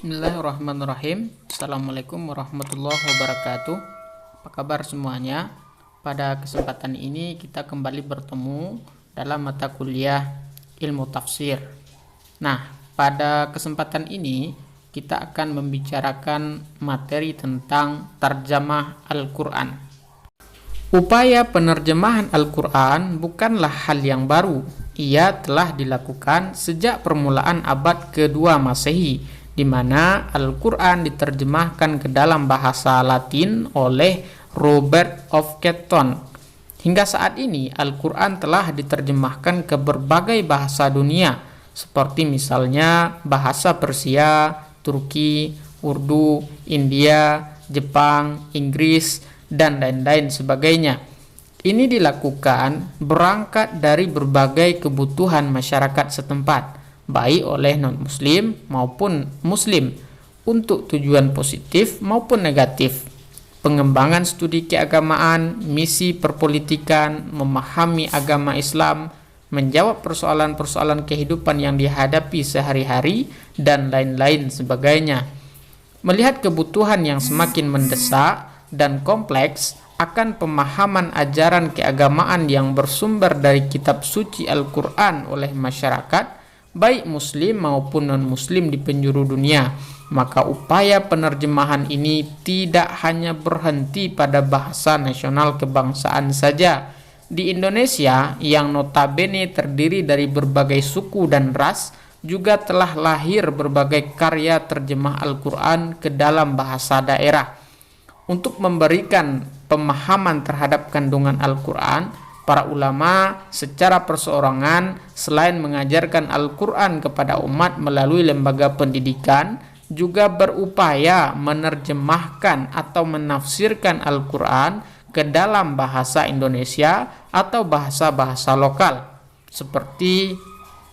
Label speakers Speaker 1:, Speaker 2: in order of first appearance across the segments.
Speaker 1: Bismillahirrahmanirrahim. Assalamualaikum warahmatullahi wabarakatuh. Apa kabar semuanya? Pada kesempatan ini kita kembali bertemu dalam mata kuliah ilmu tafsir. Nah, pada kesempatan ini kita akan membicarakan materi tentang tarjamah Al-Quran. Upaya penerjemahan Al-Quran bukanlah hal yang baru. Ia telah dilakukan sejak permulaan abad kedua Masehi, di mana Al-Quran diterjemahkan ke dalam bahasa Latin oleh Robert of Ketton. Hingga saat ini, Al-Quran telah diterjemahkan ke berbagai bahasa dunia, seperti misalnya bahasa Persia, Turki, Urdu, India, Jepang, Inggris, dan lain-lain sebagainya. Ini dilakukan berangkat dari berbagai kebutuhan masyarakat setempat, baik oleh non-muslim maupun muslim, untuk tujuan positif maupun negatif, pengembangan studi keagamaan, misi perpolitikan, memahami agama Islam, menjawab persoalan-persoalan kehidupan yang dihadapi sehari-hari, dan lain-lain sebagainya. Melihat kebutuhan yang semakin mendesak dan kompleks akan pemahaman ajaran keagamaan yang bersumber dari kitab suci Al-Quran oleh masyarakat, baik muslim maupun non-muslim di penjuru dunia, maka upaya penerjemahan ini tidak hanya berhenti pada bahasa nasional kebangsaan saja. Di Indonesia, yang notabene terdiri dari berbagai suku dan ras, juga telah lahir berbagai karya terjemah Al-Quran ke dalam bahasa daerah. Untuk memberikan pemahaman terhadap kandungan Al-Quran, para ulama secara perseorangan selain mengajarkan Al-Quran kepada umat melalui lembaga pendidikan, juga berupaya menerjemahkan atau menafsirkan Al-Quran ke dalam bahasa Indonesia atau bahasa-bahasa lokal, seperti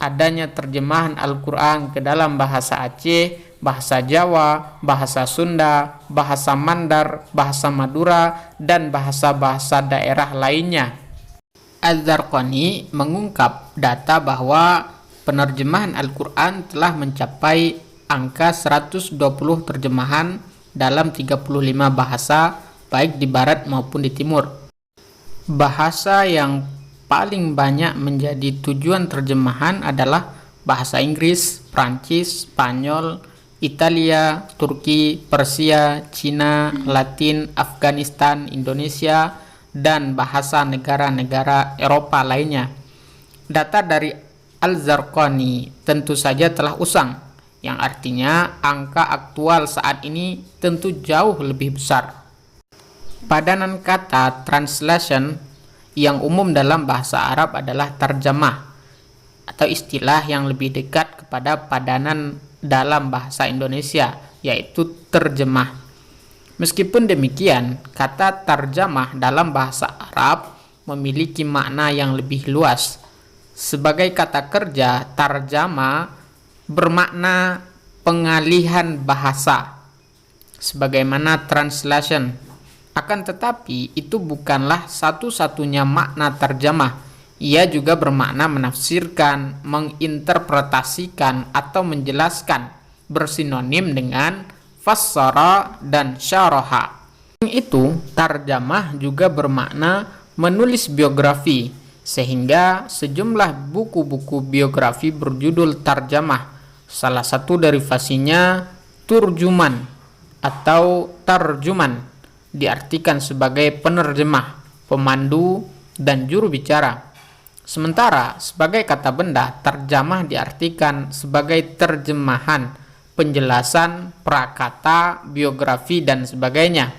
Speaker 1: adanya terjemahan Al-Quran ke dalam bahasa Aceh, bahasa Jawa, bahasa Sunda, bahasa Mandar, bahasa Madura, dan bahasa-bahasa daerah lainnya. Az-Zarqani mengungkap data bahwa penerjemahan Al-Quran telah mencapai angka 120 terjemahan dalam 35 bahasa, baik di barat maupun di timur. Bahasa yang paling banyak menjadi tujuan terjemahan adalah bahasa Inggris, Prancis, Spanyol, Italia, Turki, Persia, Cina, Latin, Afghanistan, Indonesia, dan bahasa negara-negara Eropa lainnya. Data dari Al-Zarqani tentu saja telah usang, yang artinya angka aktual saat ini tentu jauh lebih besar. Padanan kata translation yang umum dalam bahasa Arab adalah tarjamah, atau istilah yang lebih dekat kepada padanan dalam bahasa Indonesia, yaitu terjemah. Meskipun demikian, kata tarjamah dalam bahasa Arab memiliki makna yang lebih luas. Sebagai kata kerja, tarjamah bermakna pengalihan bahasa, sebagaimana translation. Akan tetapi, itu bukanlah satu-satunya makna tarjamah. Ia juga bermakna menafsirkan, menginterpretasikan, atau menjelaskan, bersinonim dengan fassara dan syaraha. Itu, tarjamah juga bermakna menulis biografi, sehingga sejumlah buku-buku biografi berjudul tarjamah. Salah satu derivasinya turjuman atau tarjuman, diartikan sebagai penerjemah, pemandu, dan juru bicara. Sementara sebagai kata benda, tarjamah diartikan sebagai terjemahan, penjelasan, prakata, biografi, dan sebagainya.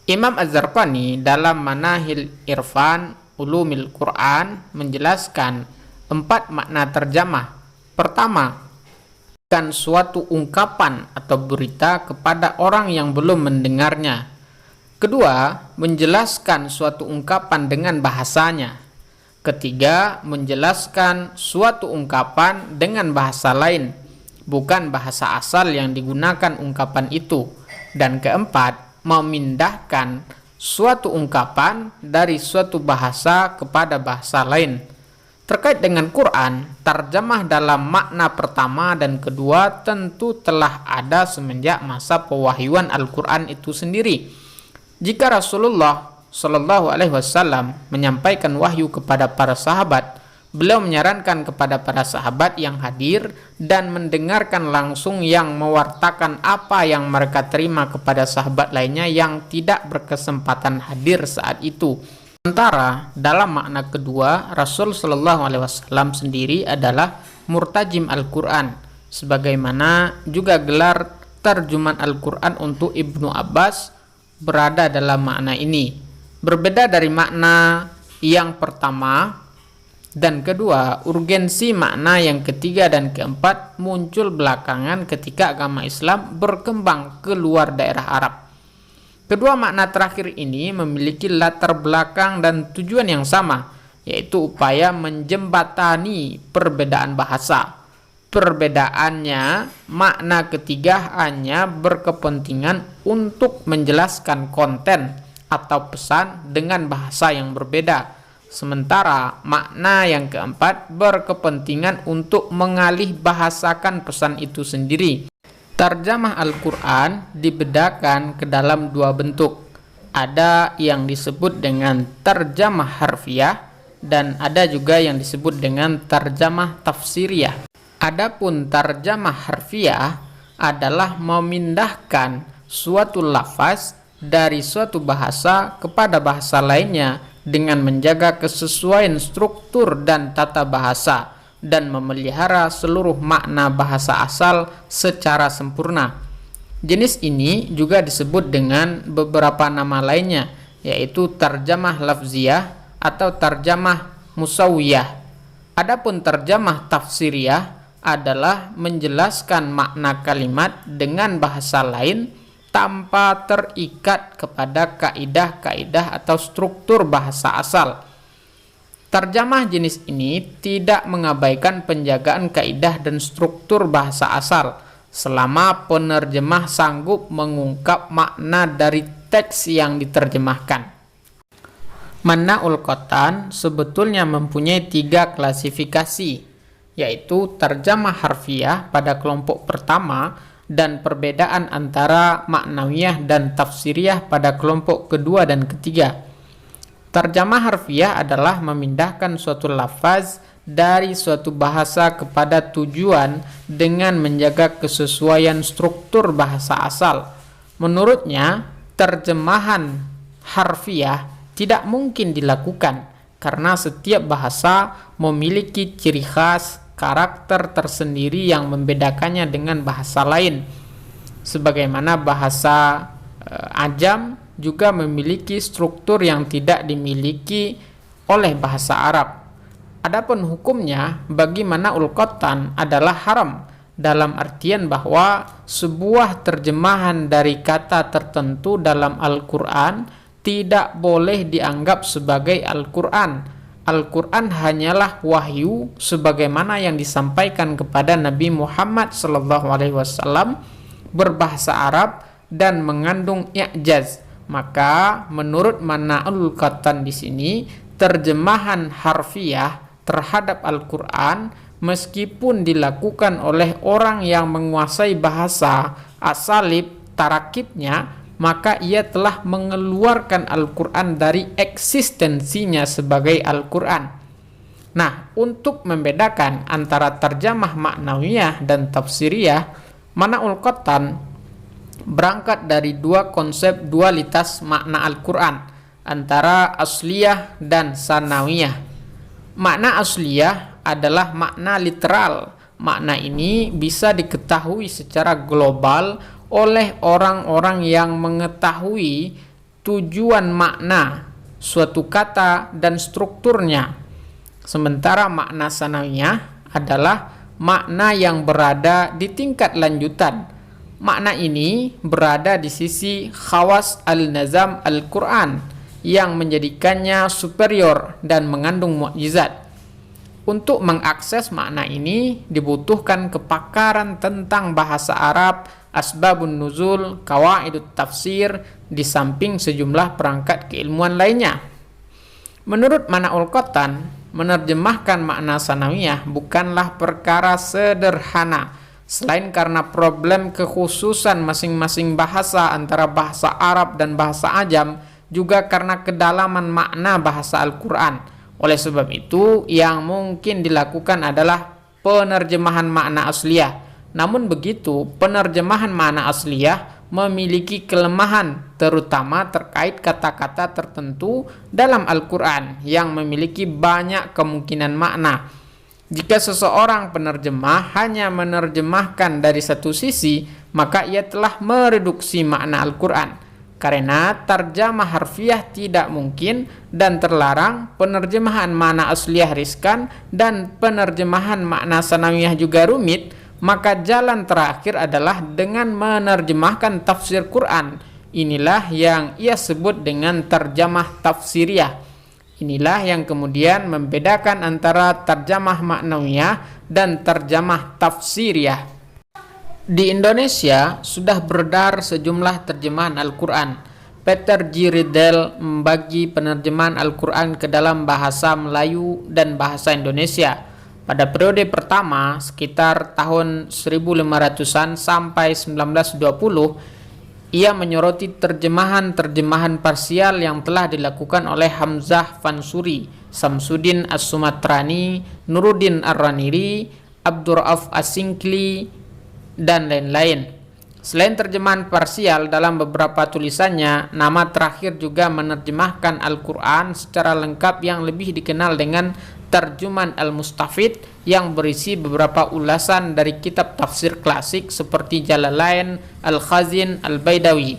Speaker 1: Imam Az-Zarqani dalam Manahil Irfan Ulumil Quran menjelaskan 4 makna terjemah. Pertama, kan suatu ungkapan atau berita kepada orang yang belum mendengarnya. Kedua, menjelaskan suatu ungkapan dengan bahasanya. Ketiga, menjelaskan suatu ungkapan dengan bahasa lain, bukan bahasa asal yang digunakan ungkapan itu. Dan keempat, memindahkan suatu ungkapan dari suatu bahasa kepada bahasa lain. Terkait dengan Quran, tarjamah dalam makna pertama dan kedua tentu telah ada semenjak masa pewahyuan Al-Quran itu sendiri. Jika Rasulullah Shallallahu Alaihi Wasallam menyampaikan wahyu kepada para sahabat, beliau menyarankan kepada para sahabat yang hadir dan mendengarkan langsung yang mewartakan apa yang mereka terima kepada sahabat lainnya yang tidak berkesempatan hadir saat itu. Sementara dalam makna kedua, Rasul Shallallahu Alaihi Wasallam sendiri adalah murtajim Al-Quran, sebagaimana juga gelar terjemahan Al-Quran untuk Ibnu Abbas berada dalam makna ini. Berbeda dari makna yang pertama dan kedua, urgensi makna yang ketiga dan keempat muncul belakangan ketika agama Islam berkembang ke luar daerah Arab. Kedua makna terakhir ini memiliki latar belakang dan tujuan yang sama, yaitu upaya menjembatani perbedaan bahasa. Perbedaannya, makna ketiga hanya berkepentingan untuk menjelaskan konten atau pesan dengan bahasa yang berbeda. Sementara makna yang keempat berkepentingan untuk mengalih bahasakan pesan itu sendiri. Tarjamah Al-Quran dibedakan ke dalam dua bentuk. Ada yang disebut dengan tarjamah harfiah dan ada juga yang disebut dengan tarjamah tafsiriyah. Adapun tarjamah harfiah adalah memindahkan suatu lafaz dari suatu bahasa kepada bahasa lainnya dengan menjaga kesesuaian struktur dan tata bahasa dan memelihara seluruh makna bahasa asal secara sempurna. Jenis ini juga disebut dengan beberapa nama lainnya, yaitu tarjamah lafziyah atau tarjamah musawiyah. Adapun tarjamah tafsiriyah adalah menjelaskan makna kalimat dengan bahasa lain tanpa terikat kepada kaidah-kaidah atau struktur bahasa asal. Tarjamah jenis ini tidak mengabaikan penjagaan kaidah dan struktur bahasa asal selama penerjemah sanggup mengungkap makna dari teks yang diterjemahkan. Mana'ul Qatan sebetulnya mempunyai 3 klasifikasi, yaitu tarjamah harfiah pada kelompok pertama dan perbedaan antara maknawiyah dan tafsiriyah pada kelompok kedua dan ketiga. Tarjamah harfiah adalah memindahkan suatu lafaz dari suatu bahasa kepada tujuan dengan menjaga kesesuaian struktur bahasa asal. Menurutnya, terjemahan harfiah tidak mungkin dilakukan karena setiap bahasa memiliki ciri khas, karakter tersendiri yang membedakannya dengan bahasa lain. Sebagaimana bahasa Ajam juga memiliki struktur yang tidak dimiliki oleh bahasa Arab. Adapun hukumnya bagi Mana'ul Qatan adalah haram dalam artian bahwa sebuah terjemahan dari kata tertentu dalam Al-Quran tidak boleh dianggap sebagai Al-Quran. Al-Quran hanyalah wahyu sebagaimana yang disampaikan kepada Nabi Muhammad SAW berbahasa Arab dan mengandung i'jaz. Maka menurut Mana'ul Qatan di sini terjemahan harfiah terhadap Al-Quran meskipun dilakukan oleh orang yang menguasai bahasa asalib tarakibnya, maka ia telah mengeluarkan Al-Quran dari eksistensinya sebagai Al-Quran. Nah, untuk membedakan antara terjemah maknawiyah dan tafsiriyah, Mana'ul Qatan berangkat dari 2 konsep dualitas makna Al-Quran antara asliyah dan sanawiyah. Makna asliyah adalah makna literal. Makna ini bisa diketahui secara global oleh orang-orang yang mengetahui tujuan makna suatu kata dan strukturnya. Sementara makna sanawiyah adalah makna yang berada di tingkat lanjutan. Makna ini berada di sisi khawas al-nazam Al-Quran yang menjadikannya superior dan mengandung mukjizat. Untuk mengakses makna ini dibutuhkan kepakaran tentang bahasa Arab, asbabun nuzul, qawaidut tafsir, di samping sejumlah perangkat keilmuan lainnya. Menurut Mana'ul Qatan, menerjemahkan makna sanawiyah bukanlah perkara sederhana, selain karena problem kekhususan masing-masing bahasa antara bahasa Arab dan bahasa Ajam, juga karena kedalaman makna bahasa Al-Quran. Oleh sebab itu, yang mungkin dilakukan adalah penerjemahan makna asliyah. Namun begitu, penerjemahan makna asliyah memiliki kelemahan, terutama terkait kata-kata tertentu dalam Al-Quran yang memiliki banyak kemungkinan makna. Jika seseorang penerjemah hanya menerjemahkan dari satu sisi, maka ia telah mereduksi makna Al-Quran. Karena terjemah harfiah tidak mungkin dan terlarang, penerjemahan makna asliyah riskan, dan penerjemahan makna sanawiyah juga rumit, maka jalan terakhir adalah dengan menerjemahkan tafsir Quran. Inilah yang ia sebut dengan terjemah tafsiriyah. Inilah yang kemudian membedakan antara terjemah maknawiyah dan terjemah tafsiriyah. Di Indonesia sudah beredar sejumlah terjemahan Al-Quran. Peter G. Riddell membagi penerjemahan Al-Quran ke dalam bahasa Melayu dan bahasa Indonesia. Pada periode pertama, sekitar tahun 1500-an sampai 1920, ia menyoroti terjemahan-terjemahan parsial yang telah dilakukan oleh Hamzah Fansuri, Samsudin As-Sumatrani, Nuruddin Ar-Raniri, Abdurrauf As-Singkli, dan lain-lain. Selain terjemahan parsial, dalam beberapa tulisannya, Nama terakhir juga menerjemahkan Al-Quran secara lengkap yang lebih dikenal dengan Tarjuman Al-Mustafid, yang berisi beberapa ulasan dari kitab tafsir klasik seperti Jalalain, Al-Khazin, Al-Baidawi.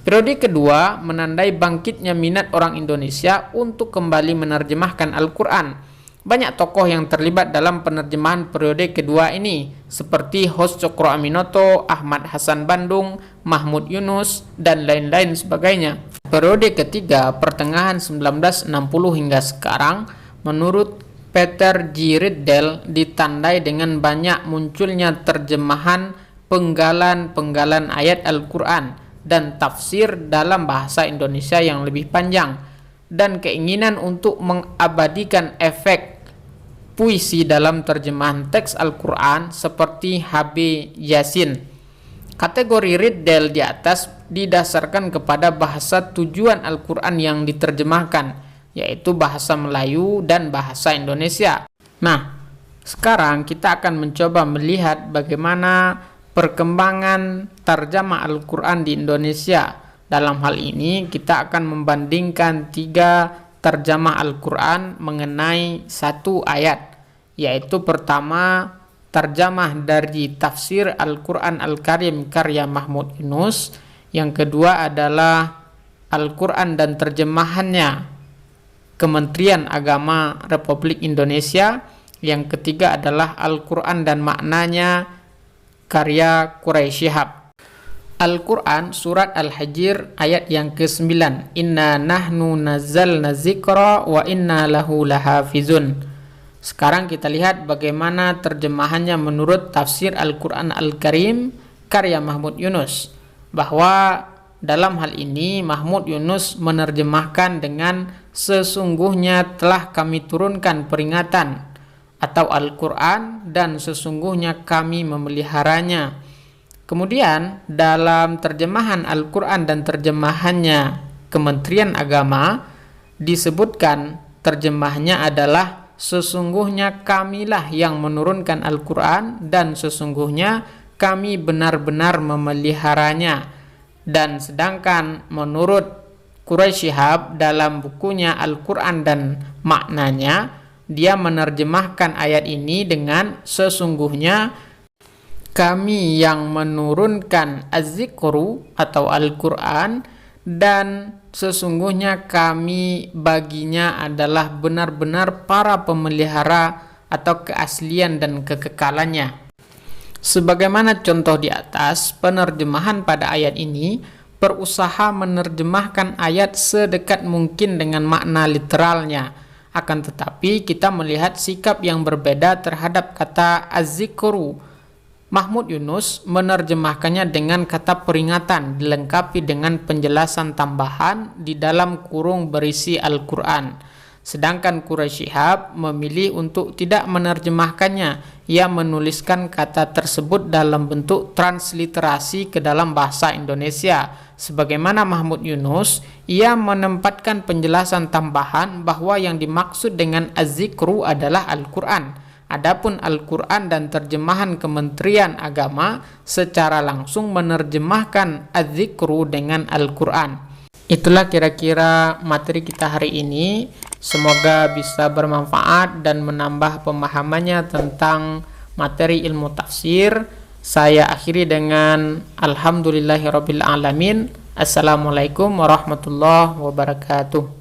Speaker 1: Periode kedua menandai bangkitnya minat orang Indonesia untuk kembali menerjemahkan Al-Quran. Banyak tokoh yang terlibat dalam penerjemahan periode kedua ini, seperti Hos Cokro Aminoto, Ahmad Hasan Bandung, Mahmud Yunus, dan lain-lain sebagainya. Periode ketiga, pertengahan 1960 hingga sekarang, menurut Peter G. Riddell, ditandai dengan banyak munculnya terjemahan penggalan-penggalan ayat Al-Quran dan tafsir dalam bahasa Indonesia yang lebih panjang, dan keinginan untuk mengabadikan efek puisi dalam terjemahan teks Al-Quran seperti H.B. Yasin. Kategori Riddell di atas didasarkan kepada bahasa tujuan Al-Quran yang diterjemahkan, yaitu bahasa Melayu dan bahasa Indonesia. Nah, sekarang kita akan mencoba melihat bagaimana perkembangan terjemah Al-Quran di Indonesia. Dalam hal ini kita akan membandingkan 3 terjemah Al-Quran mengenai satu ayat, yaitu pertama terjemah dari tafsir Al-Quran Al-Karim karya Mahmud Yunus, yang kedua adalah Al-Quran dan terjemahannya Kementerian Agama Republik Indonesia, yang ketiga adalah Al-Quran dan maknanya karya Quraisy Shihab. Al-Quran surat Al-Hijr ayat yang ke-9, Inna nahnu nazzalna dzikra wa inna lahu lahafizun. Sekarang kita lihat bagaimana terjemahannya menurut tafsir Al-Quran Al-Karim karya Mahmud Yunus, bahwa dalam hal ini Mahmud Yunus menerjemahkan dengan sesungguhnya telah kami turunkan peringatan atau Al-Quran dan sesungguhnya kami memeliharanya. Kemudian dalam terjemahan Al-Quran dan terjemahannya Kementerian Agama disebutkan terjemahnya adalah sesungguhnya kamilah yang menurunkan Al-Quran dan sesungguhnya kami benar-benar memeliharanya. Dan sedangkan menurut Quraisy Shihab dalam bukunya Al-Quran dan maknanya, dia menerjemahkan ayat ini dengan sesungguhnya kami yang menurunkan Az-Zikru atau Al-Quran dan sesungguhnya kami baginya adalah benar-benar para pemelihara atau keaslian dan kekekalannya. Sebagaimana contoh di atas, penerjemahan pada ayat ini berusaha menerjemahkan ayat sedekat mungkin dengan makna literalnya. Akan tetapi kita melihat sikap yang berbeda terhadap kata Az-Zikru. Mahmud Yunus menerjemahkannya dengan kata peringatan dilengkapi dengan penjelasan tambahan di dalam kurung berisi Al-Quran. Sedangkan Quraisy Shihab memilih untuk tidak menerjemahkannya. Ia menuliskan kata tersebut dalam bentuk transliterasi ke dalam bahasa Indonesia. Sebagaimana Mahmud Yunus, ia menempatkan penjelasan tambahan bahwa yang dimaksud dengan az-zikru adalah Al-Quran. Adapun Al-Quran dan terjemahan Kementerian Agama secara langsung menerjemahkan az-zikru dengan Al-Quran. Itulah kira-kira materi kita hari ini. Semoga bisa bermanfaat dan menambah pemahamannya tentang materi ilmu tafsir. Saya akhiri dengan alhamdulillahirabbil alamin. Assalamualaikum warahmatullahi wabarakatuh.